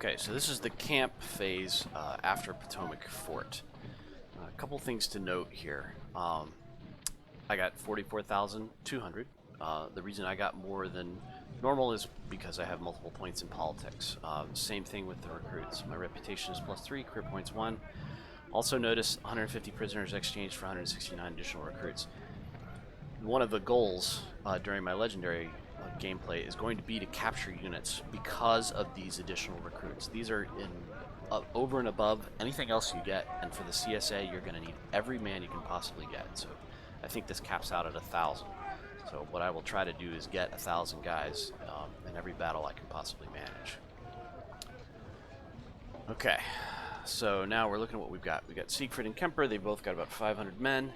Okay, so this is the camp phase after Potomac Fort. A couple things to note here. I got 44,200. The reason I got more than normal is because I have multiple points in politics. Same thing with the recruits. My reputation is +3, career points 1. Also notice 150 prisoners exchanged for 169 additional recruits. One of the goals during my legendary gameplay is going to be to capture units because of these additional recruits. These are in over and above anything else you get, and for the CSA you're going to need every man you can possibly get. So I think this caps out at 1,000. So what I will try to do is get 1,000 guys in every battle I can possibly manage. Okay, so now we're looking at what we've got. We got Siegfried and Kemper. They both got about 500 men.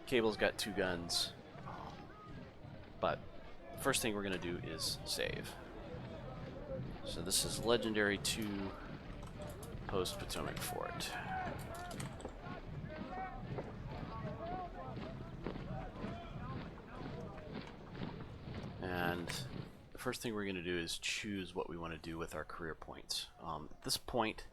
Cable's got 2 guns. But the first thing we're going to do is save. So this is Legendary 2 post-Potomac Fort. And the first thing we're going to do is choose what we want to do with our career points. At this point,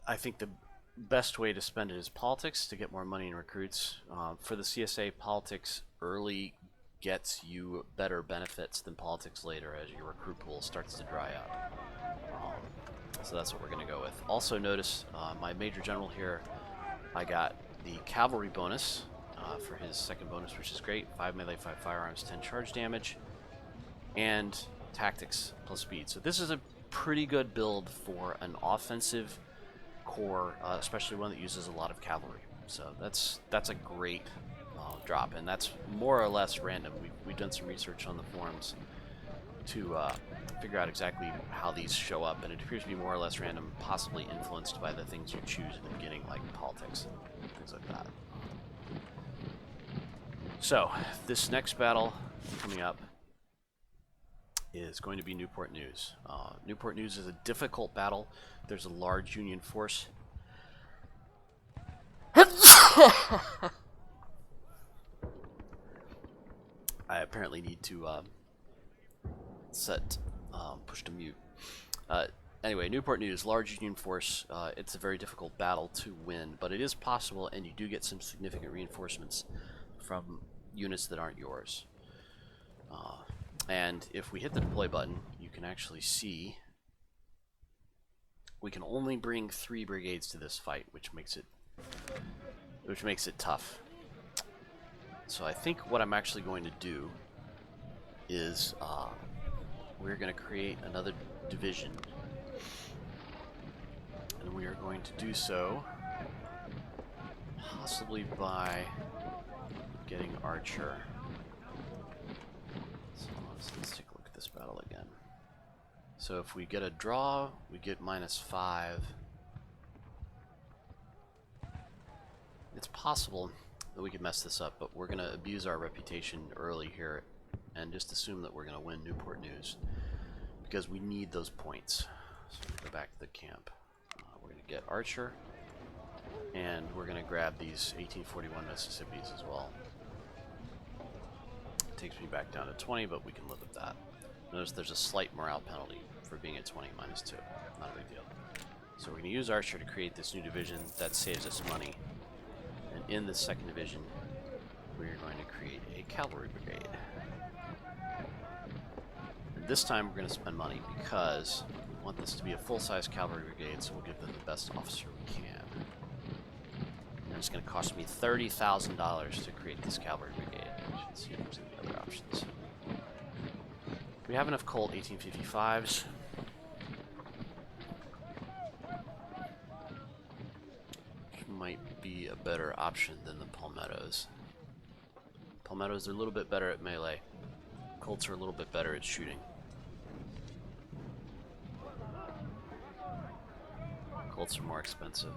I think the best way to spend it is politics to get more money in recruits. For the CSA, politics early gets you better benefits than politics later as your recruit pool starts to dry up. So that's what we're going to go with. Also notice my Major General here, I got the cavalry bonus for his second bonus, which is great. 5 melee, 5 firearms, 10 charge damage, and tactics plus speed. So this is a pretty good build for an offensive corps, especially one that uses a lot of cavalry. So that's a great drop, and that's more or less random. We've done some research on the forums to figure out exactly how these show up, and it appears to be more or less random, possibly influenced by the things you choose in the beginning, like politics, things like that. So this next battle coming up is going to be Newport News. Newport News is a difficult battle. There's a large Union force. I apparently need to push to mute. Anyway, Newport News, large Union force. It's a very difficult battle to win, but it is possible, and you do get some significant reinforcements from units that aren't yours. And if we hit the deploy button, you can actually see we can only bring 3 brigades to this fight, which makes it tough. So I think what I'm actually going to do is we're going to create another division, and we are going to do so possibly by getting Archer. So let's take a look at this battle again. So if we get a draw, we get -5. It's possible that we could mess this up, but we're going to abuse our reputation early here and just assume that we're going to win Newport News because we need those points. So go back to the camp. We're going to get Archer, and we're going to grab these 1841 Mississippis as well. Takes me back down to 20, but we can live with that. Notice there's a slight morale penalty for being at 20 -2. Not a big deal. So we're going to use Archer to create this new division that saves us money. And in this second division, we're going to create a cavalry brigade. And this time we're going to spend money because we want this to be a full-size cavalry brigade, so we'll give them the best officer we can. And it's going to cost me $30,000 to create this cavalry brigade. Let's see if there's any other options. We have enough Colt 1855s. Which might be a better option than the Palmettos. Palmettos are a little bit better at melee. Colts are a little bit better at shooting. Colts are more expensive.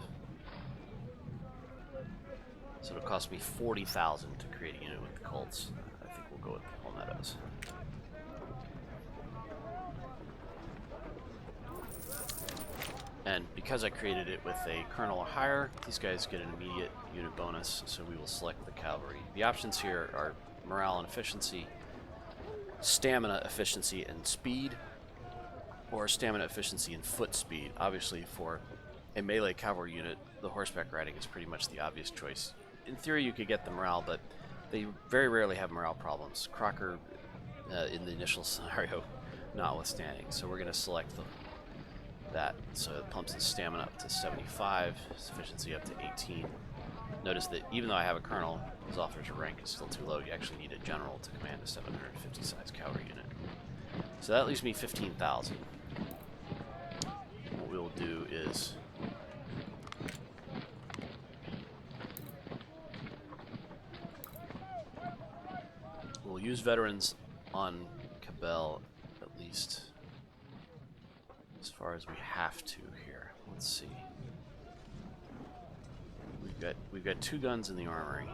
So it'll cost me $40,000 to create a unit with the Colts. I think we'll go with the Palmettos. And because I created it with a colonel or higher, these guys get an immediate unit bonus, so we will select the cavalry. The options here are morale and efficiency, stamina, efficiency, and speed. or stamina, efficiency, and foot speed. Obviously, for a melee cavalry unit, the horseback riding is pretty much the obvious choice. In theory, you could get the morale, but they very rarely have morale problems. Crocker, in the initial scenario, notwithstanding. So we're going to select that. So it pumps his stamina up to 75, his efficiency up to 18. Notice that even though I have a colonel, his officer's rank is still too low. You actually need a general to command a 750 size cavalry unit. So that leaves me 15,000. What we'll do is we'll use veterans on Cabell, at least as far as we have to here. Let's see. We've got 2 guns in the armory.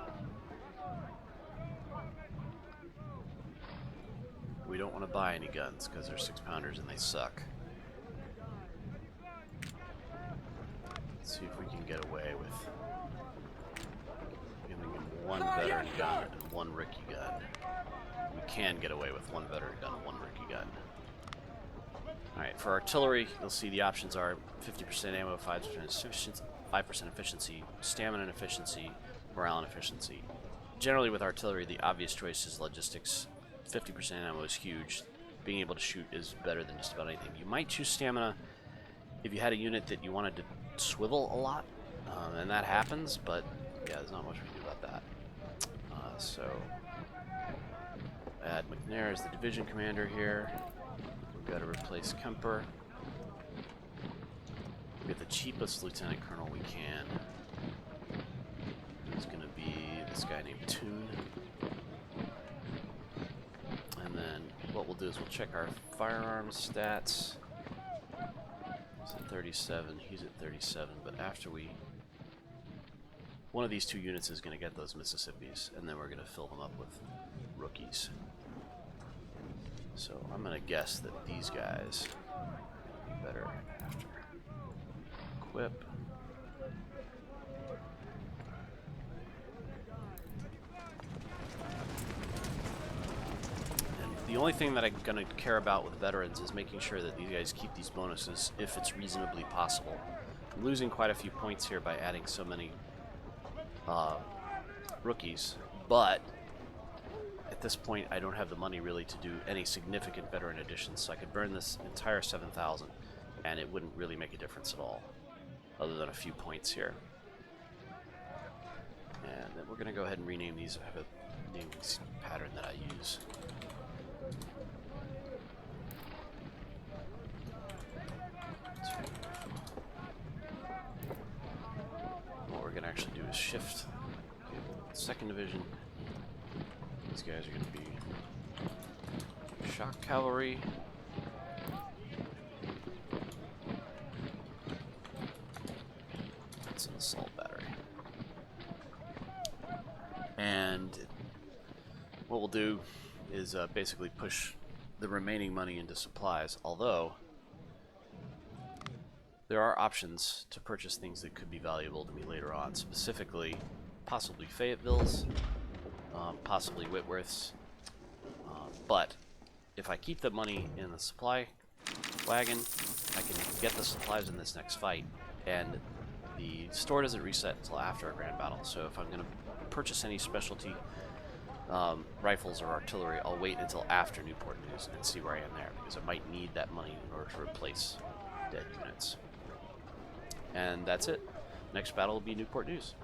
We don't want to buy any guns because they're 6-pounders and they suck. Let's see if we can get away with giving him 1 veteran gun and 1 rookie gun. We can get away with 1 veteran gun and 1 rookie gun. Alright, for artillery, you'll see the options are 50% ammo, 5% efficiency, stamina and efficiency, morale and efficiency. Generally with artillery, the obvious choice is logistics. 50% ammo is huge. Being able to shoot is better than just about anything. You might choose stamina if you had a unit that you wanted to swivel a lot, and that happens, but yeah, there's not much we can do about that. So add McNair as the division commander here. We've got to replace Kemper. We get the cheapest lieutenant colonel we can. Who's going to be this guy named Toon. And then what we'll do is we'll check our firearms stats. He's at 37, he's at 37, but after one of these 2 units is going to get those Mississippis, and then we're going to fill them up with rookies. So I'm going to guess that these guys will be better after. Equip. And the only thing that I'm going to care about with veterans is making sure that these guys keep these bonuses if it's reasonably possible. I'm losing quite a few points here by adding so many rookies, but at this point I don't have the money really to do any significant veteran additions, so I could burn this entire 7,000 and it wouldn't really make a difference at all, other than a few points here. And then we're going to go ahead and rename these. I have a naming pattern that I use. What we're going to actually do is shift. Second division. These guys are going to be shock cavalry. That's an assault battery. And what we'll do is basically push the remaining money into supplies, although there are options to purchase things that could be valuable to me later on, specifically possibly Fayetteville's, possibly Whitworth's, but if I keep the money in the supply wagon, I can get the supplies in this next fight, and the store doesn't reset until after a grand battle. So if I'm going to purchase any specialty rifles or artillery, I'll wait until after Newport News and see where I am there, because I might need that money in order to replace dead units. And that's it. Next battle will be Newport News.